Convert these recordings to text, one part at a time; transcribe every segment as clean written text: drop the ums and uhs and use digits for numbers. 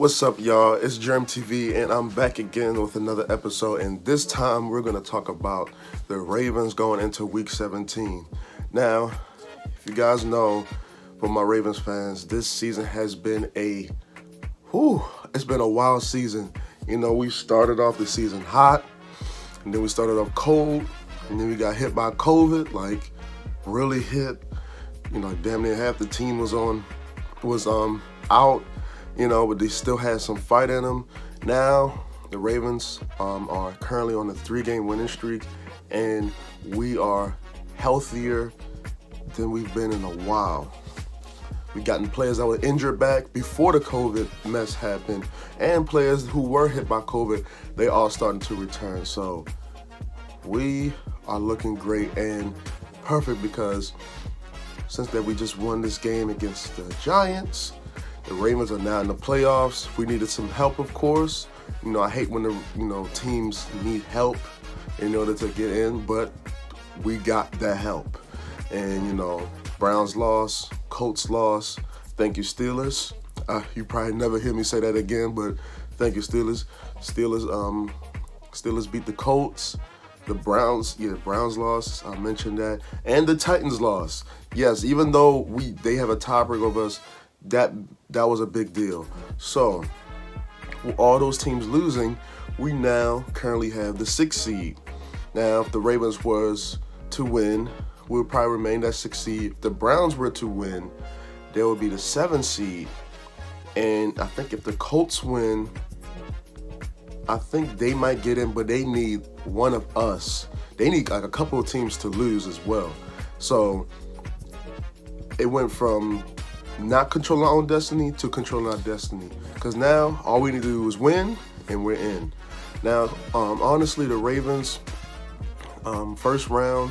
What's up, y'all? It's Jerm TV, and I'm back again with another episode. And this time, we're going to talk about the Ravens going into Week 17. Now, if you guys know, for my Ravens fans, this season has been it's been a wild season. You know, we started off the season hot, and then we started off cold, and then we got hit by COVID, like really hit. You know, damn near half the team was out. You know, but they still had some fight in them. Now, the Ravens are currently on a 3-game winning streak, and we are healthier than we've been in a while. We've gotten players that were injured back before the COVID mess happened, and players who were hit by COVID, they all starting to return. So we are looking great and perfect because since that we just won this game against the Giants, the Ravens are now in the playoffs. We needed some help, of course. You know, I hate when the teams need help in order to get in, but we got that help. And Browns lost, Colts lost. Thank you, Steelers. You probably never hear me say that again, but thank you, Steelers. Steelers beat the Colts. The Browns lost. I mentioned that, and the Titans lost. Yes, even though they have a tiebreak over us. That was a big deal. So, with all those teams losing, we now currently have the 6th seed. Now, if the Ravens was to win, we would probably remain that 6th seed. If the Browns were to win, they would be the 7th seed. And I think if the Colts win, I think they might get in, but they need one of us. They need like a couple of teams to lose as well. So, it went from not controlling our own destiny to controlling our destiny. Because now all we need to do is win, and we're in. Now, honestly, the Ravens, first round,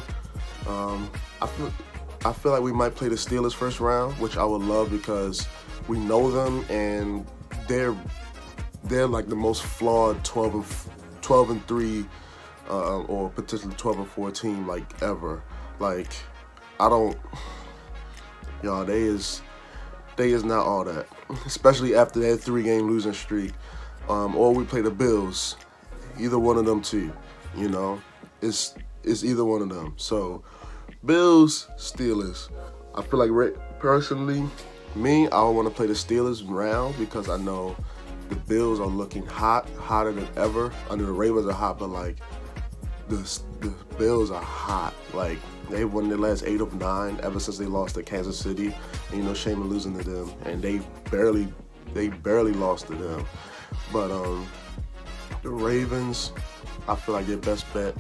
I feel like we might play the Steelers first round, which I would love because we know them and they're like the most flawed 12-3 or potentially 12-4 team like ever. Like they is not all that, especially after that 3-game losing streak. Or we play the Bills, either one of them two. It's either one of them. So Bills, Steelers. I feel like personally, I would want to play the Steelers round because I know the Bills are looking hotter than ever. I know the Ravens are hot, but like the Bills are hot. Like they've won their last 8 of 9 ever since they lost to Kansas City. And, shame in losing to them. And they barely lost to them. But the Ravens, I feel like their best bet,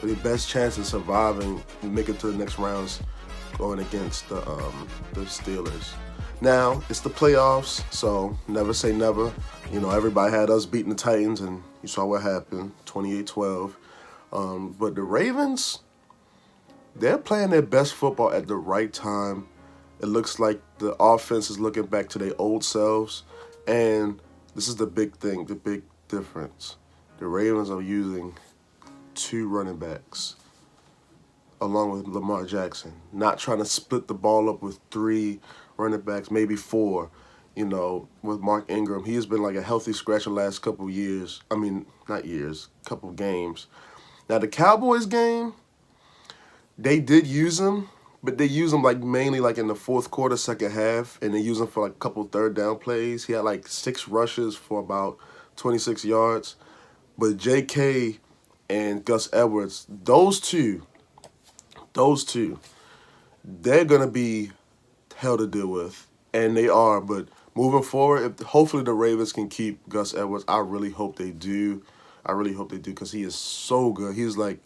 their best chance of surviving and making it to the next rounds going against the Steelers. Now, it's the playoffs, so never say never. Everybody had us beating the Titans, and you saw what happened, 28-12. But the Ravens, they're playing their best football at the right time. It looks like the offense is looking back to their old selves. And this is the big thing, the big difference. The Ravens are using 2 running backs along with Lamar Jackson. Not trying to split the ball up with 3 running backs, maybe 4. With Mark Ingram. He has been like a healthy scratch the last couple years. I mean, not years, couple games. Now, the Cowboys game, they did use him, but they use him like mainly like in the fourth quarter, second half, and they use him for like a couple third down plays. He had like 6 rushes for about 26 yards. But J.K. and Gus Edwards, those two, they're going to be hell to deal with. And they are, but moving forward, hopefully the Ravens can keep Gus Edwards. I really hope they do. Because he is so good. He's a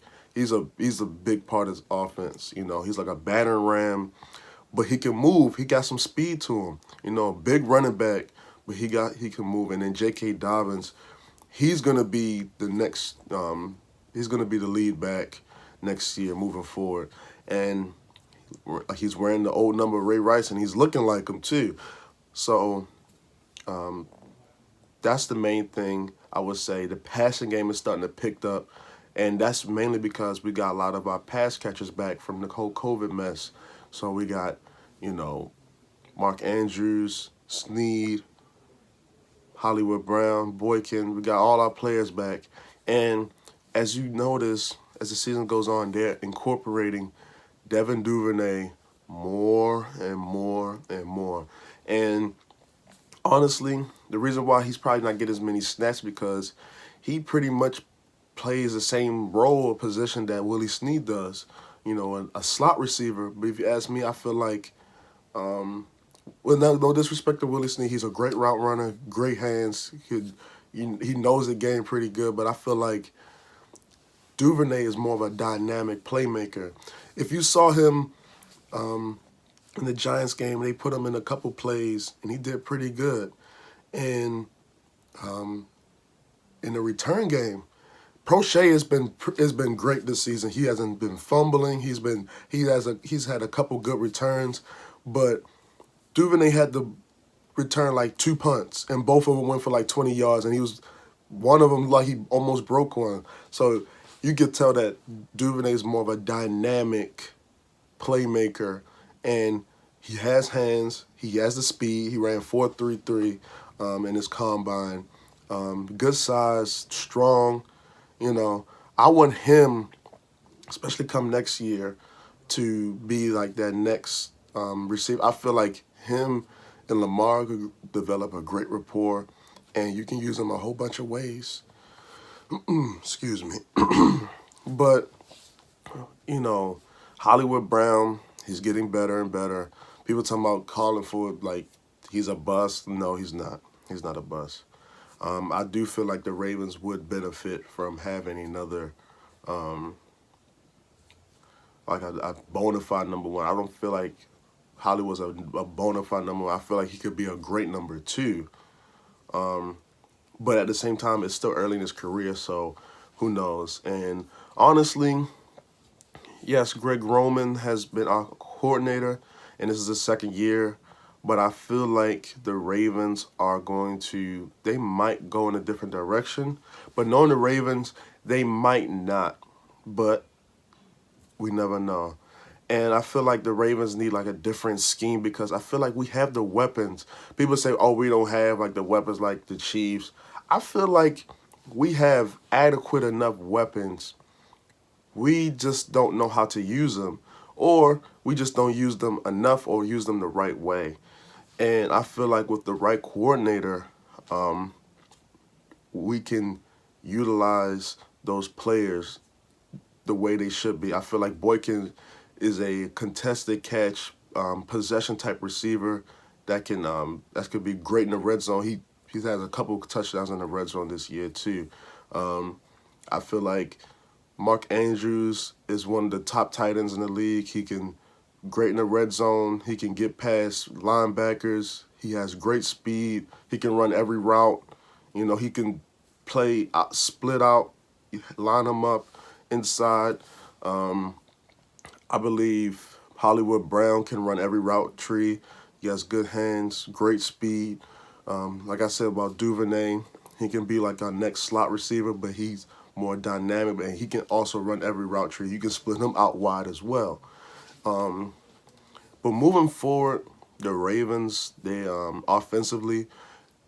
big part of his offense. He's like a battering ram, but he can move. He got some speed to him. Big running back, but he can move. And then J.K. Dobbins, he's gonna be the next. He's gonna be the lead back next year moving forward. And he's wearing the old number of Ray Rice, and he's looking like him too. So that's the main thing I would say. The passing game is starting to pick up, and that's mainly because we got a lot of our pass catchers back from the whole COVID mess. So we got, Mark Andrews, Snead, Hollywood Brown, Boykin. We got all our players back. And as you notice, as the season goes on, they're incorporating Devin Duvernay more and more and more. And honestly, the reason why he's probably not getting as many snaps because he pretty much plays the same role or position that Willie Snead does. You know, a slot receiver. But if you ask me, I feel like, well, no disrespect to Willie Snead, he's a great route runner, great hands. He knows the game pretty good. But I feel like Duvernay is more of a dynamic playmaker. If you saw him in the Giants game, they put him in a couple plays, and he did pretty good. And in the return game, Prochet has been great this season. He hasn't been fumbling. He's had a couple good returns, but Duvernay had to return like 2 punts, and both of them went for like 20 yards, and he was one of them like he almost broke one. So you could tell that Duvernay is more of a dynamic playmaker, and he has hands. He has the speed. He ran 4.33 in his combine. Good size, strong. You know, I want him, especially come next year, to be like that next receiver. I feel like him and Lamar could develop a great rapport, and you can use them a whole bunch of ways. Excuse me. But, you know, Hollywood Brown, he's getting better and better. People talking about calling for, like, he's a bust. No, he's not. He's not a bust. I do feel like the Ravens would benefit from having another, like a bona fide number one. I don't feel like Hollywood's a bona fide number one. I feel like he could be a great number two. But at the same time, it's still early in his career, so who knows? And honestly, yes, Greg Roman has been our coordinator, and this is his second year. But I feel like the Ravens they might go in a different direction. But knowing the Ravens, they might not. But we never know. And I feel like the Ravens need like a different scheme because I feel like we have the weapons. People say, oh, we don't have like the weapons like the Chiefs. I feel like we have adequate enough weapons. We just don't know how to use them. Or we just don't use them enough or use them the right way. And I feel like with the right coordinator, we can utilize those players the way they should be. I feel like Boykin is a contested catch, possession type receiver that could be great in the red zone. He has a couple of touchdowns in the red zone this year too. I feel like Mark Andrews is one of the top tight ends in the league. He can great in the red zone. He can get past linebackers. He has great speed. He can run every route. You know, he can play split out, line them up inside. I believe Hollywood Brown can run every route tree. He has good hands, great speed. Like I said about Duvernay, he can be like our next slot receiver, but he's more dynamic, and he can also run every route tree. You can split him out wide as well. But moving forward, the Ravens, they offensively,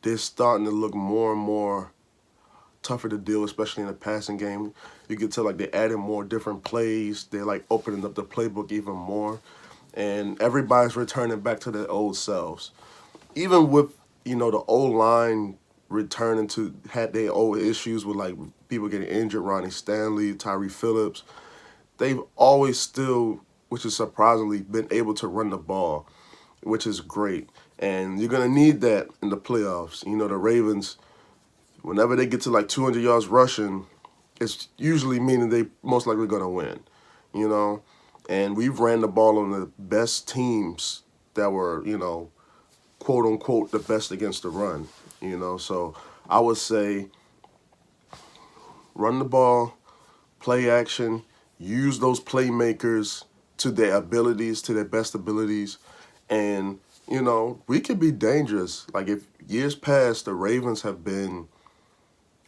they're starting to look more and more tougher to deal, especially in the passing game. You can tell like they're adding more different plays. They're like opening up the playbook even more, and everybody's returning back to their old selves. Even with the old line returning to had their old issues with like people getting injured, Ronnie Stanley, Tyree Phillips, they've always still, which is surprisingly, been able to run the ball, which is great. And you're going to need that in the playoffs. The Ravens, whenever they get to like 200 yards rushing, it's usually meaning they most likely going to win, And we've ran the ball on the best teams that were, quote unquote, the best against the run, So I would say run the ball, play action, use those playmakers to their abilities, to their best abilities. And, we could be dangerous. Like if years past, the Ravens have been,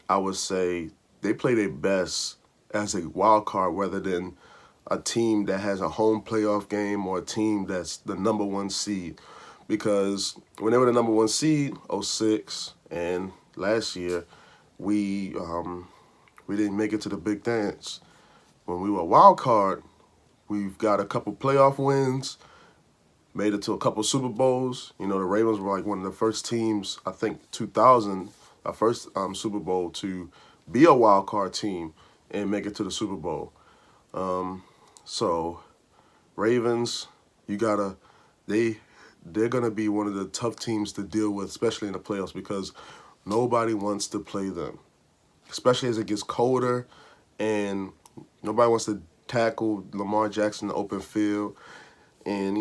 I would say, they play their best as a wild card rather than a team that has a home playoff game or a team that's the number one seed. because when they were the number one seed, '06, and last year, we we didn't make it to the big dance. When we were a wild card, we've got a couple playoff wins, made it to a couple Super Bowls. You know, the Ravens were like one of the first teams, I think 2000, our first Super Bowl to be a wild card team and make it to the Super Bowl. So Ravens, you gotta they're gonna be one of the tough teams to deal with, especially in the playoffs, because nobody wants to play them, especially as it gets colder, and nobody wants to tackle Lamar Jackson in the open field. And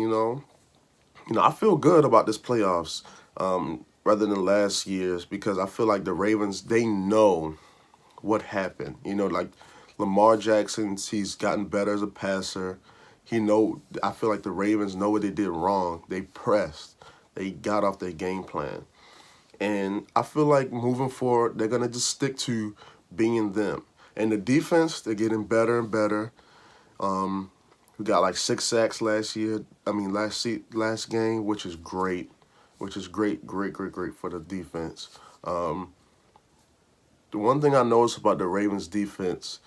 I feel good about this playoffs, rather than last year's, because I feel like the Ravens, they know what happened. Like Lamar Jackson, he's gotten better as a passer. I feel like the Ravens know what they did wrong. They pressed. They got off their game plan. And I feel like moving forward, they're going to just stick to being them. And the defense, they're getting better and better. We got like 6 sacks last game, which is great. Great for the defense. The one thing I noticed about the Ravens defense,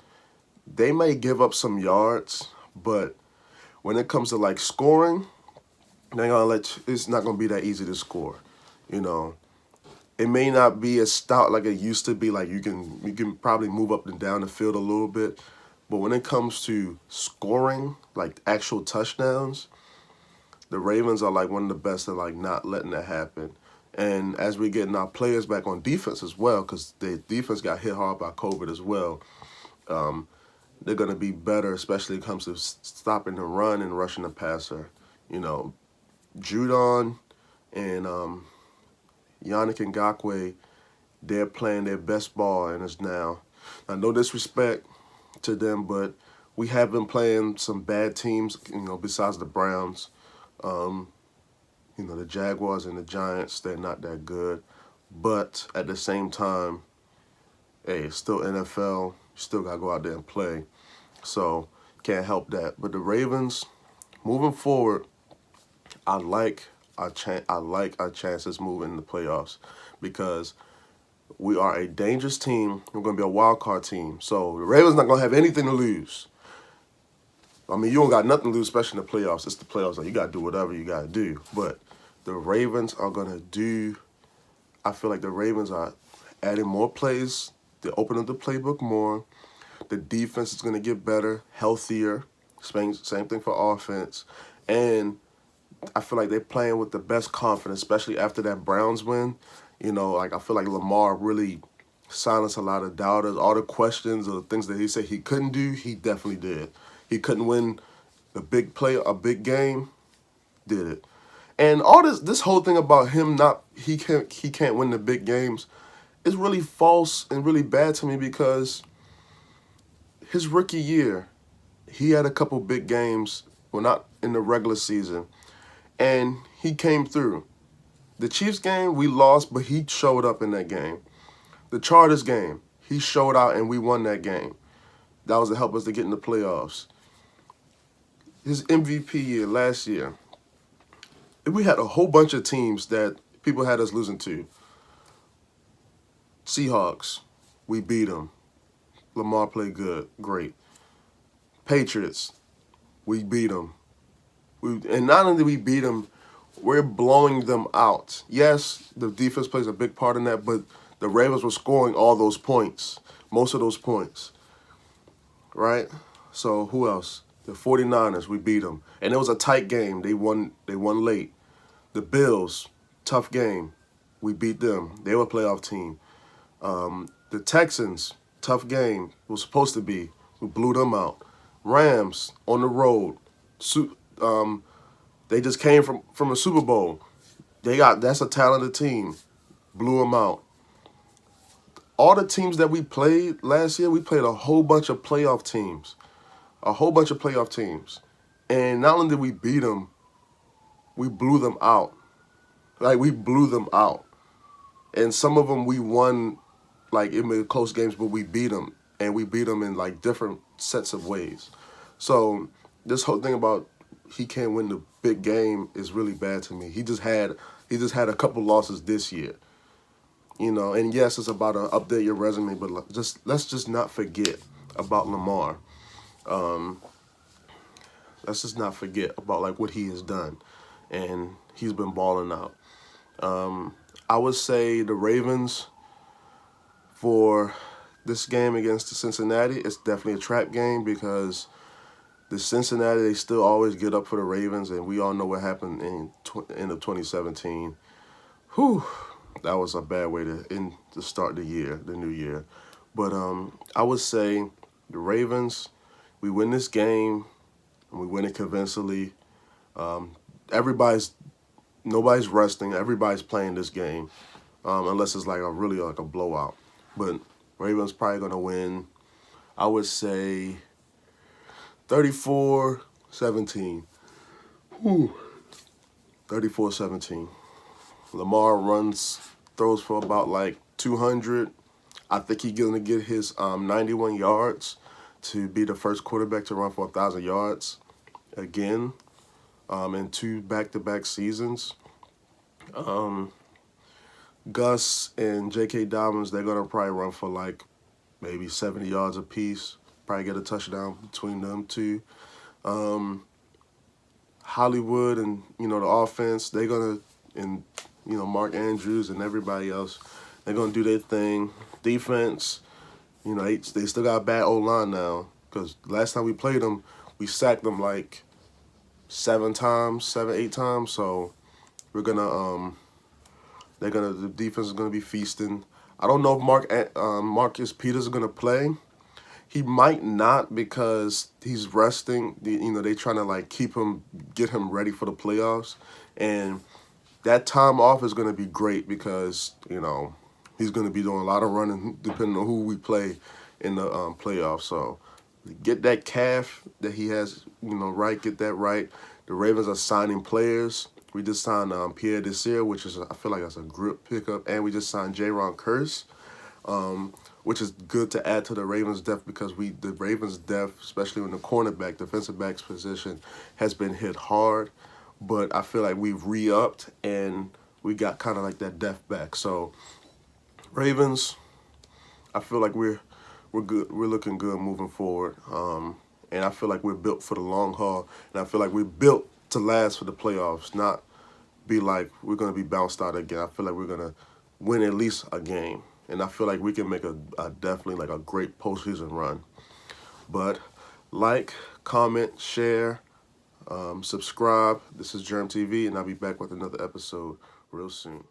they may give up some yards, but when it comes to like scoring, it's not gonna be that easy to score. It may not be as stout like it used to be. Like you can probably move up and down the field a little bit, but when it comes to scoring, like actual touchdowns, the Ravens are like one of the best at like not letting that happen. And as we're getting our players back on defense as well, because the defense got hit hard by COVID as well, they're going to be better, especially when it comes to stopping the run and rushing the passer. Judon and Yannick Ngakoue, they're playing their best ball in us now. No disrespect to them, but we have been playing some bad teams, besides the Browns. The Jaguars and the Giants, they're not that good. But at the same time, hey, it's still NFL. You still got to go out there and play. So, can't help that. But the Ravens, moving forward, I like our chances moving in the playoffs, because we are a dangerous team. We're going to be a wild card team. So, the Ravens not going to have anything to lose. I mean, you don't got nothing to lose, especially in the playoffs. It's the playoffs. Like, you got to do whatever you got to do. But the Ravens are going to do, I feel like the Ravens are adding more plays. They're opening up the playbook more. The defense is going to get better, healthier. Same thing for offense. And I feel like they're playing with the best confidence, especially after that Browns win. I feel like Lamar really silenced a lot of doubters. All the questions or the things that he said he couldn't do, he definitely did. He couldn't win a big game, did it. And all this whole thing about him he can't win the big games is really false and really bad to me, because his rookie year, he had a couple big games, well, not in the regular season, and he came through. The Chiefs game, we lost, but he showed up in that game. The Chargers game, he showed out and we won that game. That was to help us to get in the playoffs. His MVP year last year, we had a whole bunch of teams that people had us losing to. Seahawks, we beat them. Lamar played great. Patriots, we beat them. And not only did we beat them, we're blowing them out. Yes, the defense plays a big part in that, but the Ravens were scoring all those points, most of those points, right? So who else? The 49ers, we beat them. And it was a tight game. They won late. The Bills, tough game. We beat them. They were a playoff team. The Texans, tough game. It was supposed to be. We blew them out. Rams, on the road. They just came from a Super Bowl. That's a talented team. Blew them out. All the teams that we played last year, we played a whole bunch of playoff teams. And not only did we beat them, we blew them out. We blew them out. And some of them we won, in close games, but we beat them. And we beat them in, different sets of ways. So this whole thing about he can't win the big game is really bad to me. He just had a couple losses this year. You know, and yes, it's about to update your resume, but let's just not forget about Lamar. Um, let's just not forget about like what he has done, and he's been balling out. I would say the Ravens for this game against the Cincinnati, it's definitely a trap game because the Cincinnati, they still always get up for the Ravens, and we all know what happened in end of 2017. Whew, that was a bad way to start the year, the new year. But I would say the Ravens, we win this game, and we win it convincingly. Um, everybody's Nobody's resting. Everybody's playing this game, unless it's like a really like a blowout. But Ravens probably gonna win. I would say 34-17. Whew. 34-17. Lamar throws for about like 200. I think he's gonna get his 91 yards to be the first quarterback to run for 1,000 yards again in 2 back-to-back seasons. Gus and J.K. Dobbins, they're gonna probably run for like maybe 70 yards apiece. Probably get a touchdown between them two. Hollywood and the offense, they're gonna and Mark Andrews and everybody else, they're gonna do their thing. Defense, they still got a bad O-line now because last time we played them, we sacked them like 7, 8 times. So we're gonna the defense is gonna be feasting. I don't know if Marcus Peters is gonna play. He might not because he's resting. They trying to like get him ready for the playoffs, and that time off is gonna be great because he's gonna be doing a lot of running depending on who we play in the playoffs. So get that calf that he has, right. Get that right. The Ravens are signing players. We just signed Pierre Desir, which is I feel like that's a good pickup, and we just signed Jaron Curse, which is good to add to the Ravens' depth because the Ravens' depth, especially in the cornerback, defensive backs position, has been hit hard. But I feel like we've re-upped and we got kind of like that depth back. So Ravens, I feel like we're good. We're looking good moving forward. And I feel like we're built for the long haul. And I feel like we're built to last for the playoffs, not be like we're going to be bounced out again. I feel like we're going to win at least a game. And I feel like we can make a definitely like a great postseason run. But like, comment, share, subscribe. This is Jerm TV, and I'll be back with another episode real soon.